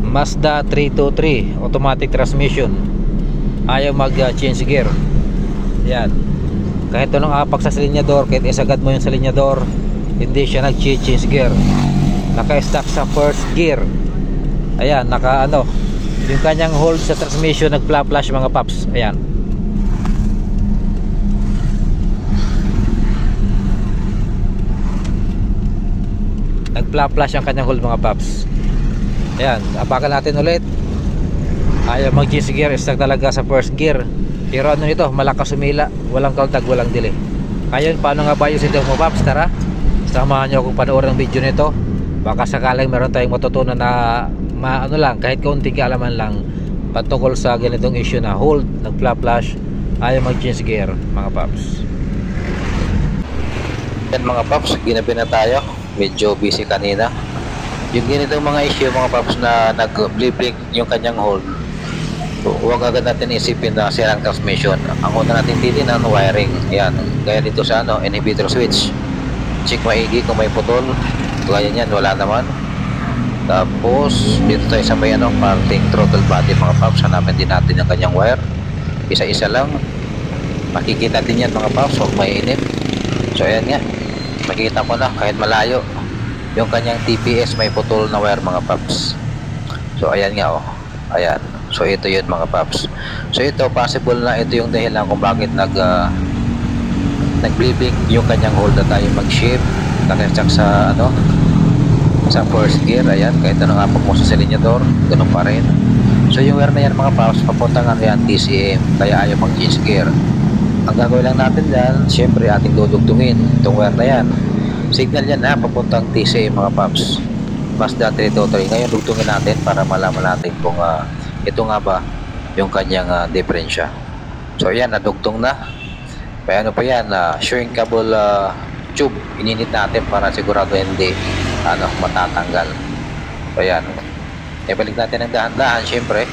Mazda 323 automatic transmission, ayaw mag change gear. Yan, kahit anong apak sa silinyador, kahit isagad mo yung silinyador, hindi siya nag change gear. Naka-stack sa first gear. Ayan, naka ano, yung kanyang hold sa transmission nagflash mga paps. Ayan, nagflash ang kanyang hold mga paps. Ayan, apakan natin ulit. Ayaw mag change gear, stack talaga sa first gear. Pero ano nito, malakas sumila, walang kaltag, walang delay. Ngayon, paano nga ba yung ito mga paps? Tara, samahan nyo akong panoorin ng video nito. Baka sakaling meron tayong matutunan na ano lang, kahit kaunting kaalaman lang patungkol sa ganitong issue na hold, nag-flash, ayaw mag change gear mga paps. Yan mga paps, ginabi na tayo. Medyo busy kanina. Yung ganitong mga issue mga paps na nag-blip yung kanyang hold, huwag agad natin isipin na sirang transmission. Ang una natin titignan, wiring. Yan, gaya dito sa ano, inhibitor switch, check maigi kung may putol. Gaya yan, wala naman. Tapos dito tayo sa may ano, parting throttle body mga paps. Hanapin din natin ang kanyang wire, isa-isa lang. Makikita din yan mga paps, huwag mainit. So ayan nga, makikita mo na kahit malayo yung kanyang TPS, may putol na wire mga paps. So ayan nga, oh, ayan. So ito yun mga paps. So ito, possible na ito yung dahilan kung bakit nag-blip yung kanyang hold na tayo mag-shift, nag-stack sa ano, sa first gear. Ayan, kahit ano nga mo sa silinyador, ganun pa rin. So yung wire na yan mga paps, papunta nga yan TCM, kaya ayaw mag-change gear. Ang gagawin lang natin dyan, syempre ating dudugtungin itong wire na yan. Signal yan na papuntang TCM mga paps, Mazda 323. Ngayon dugtungin natin para malaman natin kung ito nga ba yung kanyang diferensya. So ayan, nadugtong na. Kaya ano pa yan, shrinkable tube, ininit natin para sigurado hindi ano, matatanggal. So ayan, ibalik natin ng dahan-dahan. Syempre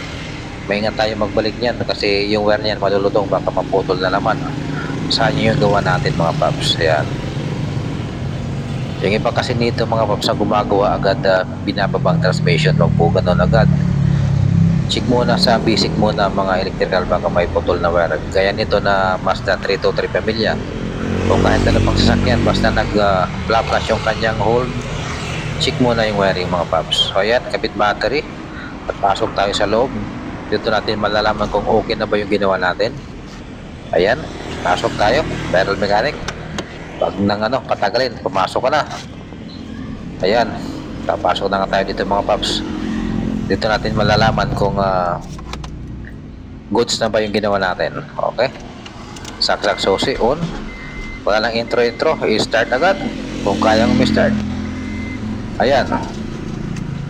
maingat tayo magbalik niyan kasi yung wire niyan malulutong, baka maputol na naman. Saan yung gawa natin mga paps. Ayan, yung iba kasi nito mga paps ang gumagawa agad, binababang transmission. Huwag po ganun agad. Check muna sa basic muna mga electrical, baka may putol na wire. Gaya nito na Mazda 323 pamilya, kung kahit ano pang sasakyan, basta nag-flash yung kanyang hold, check muna yung wiring mga paps. So ayan, kabit battery at pasok tayo sa loob. Dito natin malalaman kung okay na ba yung ginawa natin. Ayan, pasok tayo, viral mechanic. Pag nang ano, patagalin, pumasok ka na. Ayan, papasok na nga tayo dito mga paps. Dito natin malalaman kung goods na ba yung ginawa natin. Okay, saksak susi on, wala nang intro, i-start agad kung kayang umi-start. Ayan,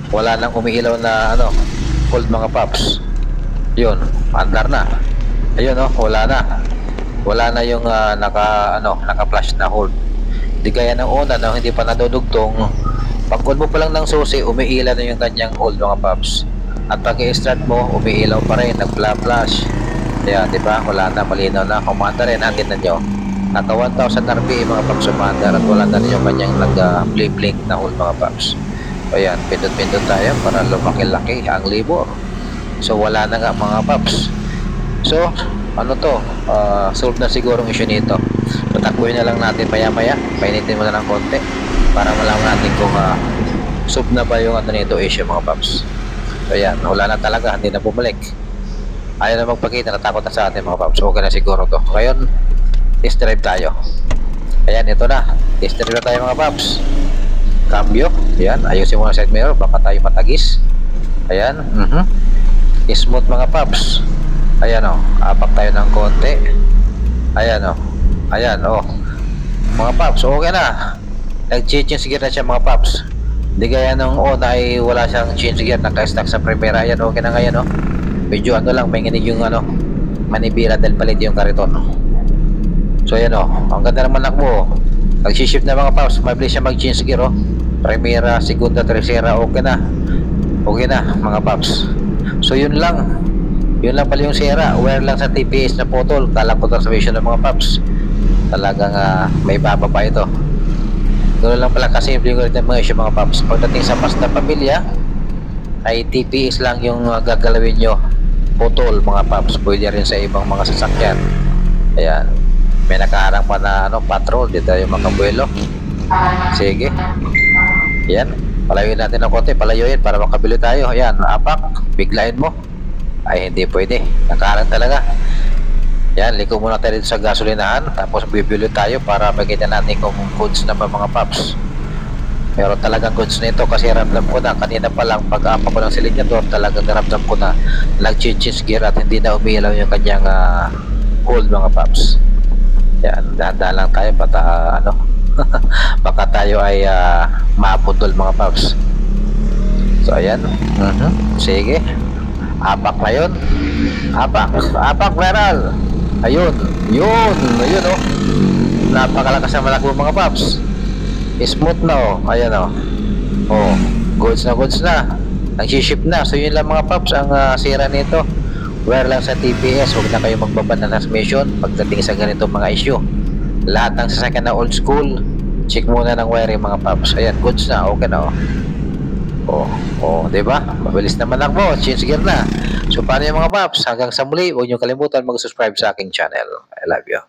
wala nang umiilaw na ano, hold mga paps. Yun, andar na. Ayun, oh, wala na yung naka-flash na hold. Di gaya ng una na hindi pa nadudugtong, pag on mo pa lang ng susi, umiilaw na yung kanyang hold mga paps. At pag i-start mo, umiilaw pa rin, nag-flash. Kaya diba, wala na, malinaw na. Kumanda rin natin na nyo, naka 1000 RPM mga paps umandar, at wala na rin yung kanyang nag-blink na hold mga paps. Ayan, pindot-pindot tayo para lumaki-laki ang libor. So wala na nga mga paps. So ano to, solve na siguro ang issue nito. Tatakbuhin na lang natin maya-maya, painitin mo na ng konti para malaman natin kung solve na ba yung ano nito issue mga paps. So ayan, wala na talaga, hindi na bumalik. Ayaw na magpakita, natakot na sa atin mga paps. Okay na siguro to. Ngayon, test drive tayo. Ayan, ito na, test drive na tayo mga paps. Cambio, ayan, ayusin mo na side mirror, baka tayo matagis. Ayan, smooth mga paps. Ayan, oh, apak tayo ng konti. Ayan, oh, ayan, oh, mga paps, okay na. Nag-change gear na siya mga paps. Di gaya nung una ay wala siyang change gear, naka-stack sa primera. Ayan, okay na ngayon, oh. Medyo ano lang, may nginig yung ano, manibira dahil palit yung kariton. So ayan, oh, ang ganda naman nakbo. Nag-shift na mga paps, mabilis siya mag-change gear, oh. Primera, segunda, tercera, okay na. Okay na mga paps. So yun lang pala yung sira, wire lang sa TPS na putol. Kala ko transmission ng mga paps, talagang may bababa ito. Ganoon lang pala kasi yung mga issue mga paps. Pagdating sa Mazda pamilya, ay TPS lang yung gagalawin nyo, putol mga paps. Pwede rin sa ibang mga sasakyan. Ayan, may nakaharang pa na patrol dito yung mga kabuelo. Sige, yan, palayuin natin ng konti, palayuin para makabili tayo. Ayan, apak, biglayin mo. Ay hindi pwede, nakaharang talaga. Yan, liko muna tayo dito sa gasolinahan, tapos bibili tayo para makita natin kung goods na ba mga paps. Meron talagang goods nito kasi ramdam ko na kanina pa lang pag-apa ko ng silinyador, talagang ramdam ko na nag-change gear at hindi na umiilaw yung kanyang cold mga paps. Yan, dahan-dahan lang tayo baka baka tayo ay maputol mga paps. So ayan, sige, apak na yun, apak viral. Ayun, yun oh, napakalakas na malakbo mga paps. Smooth na oh, ayan oh, goods na, nagsiship na. So yun lang mga paps ang sira nito. Wear lang sa TPS, huwag na kayo magbaban ng transmission pagdating sa ganitong mga issue. Lahat ng sasakyan na old school, check muna ng wiring mga paps. Ayan, goods na, okay na oh, diba? Mabilis naman lang mo, change gear na. So paano yung mga paps? Hanggang sa muli, huwag nyo kalimutan mag-subscribe sa aking channel. I love you.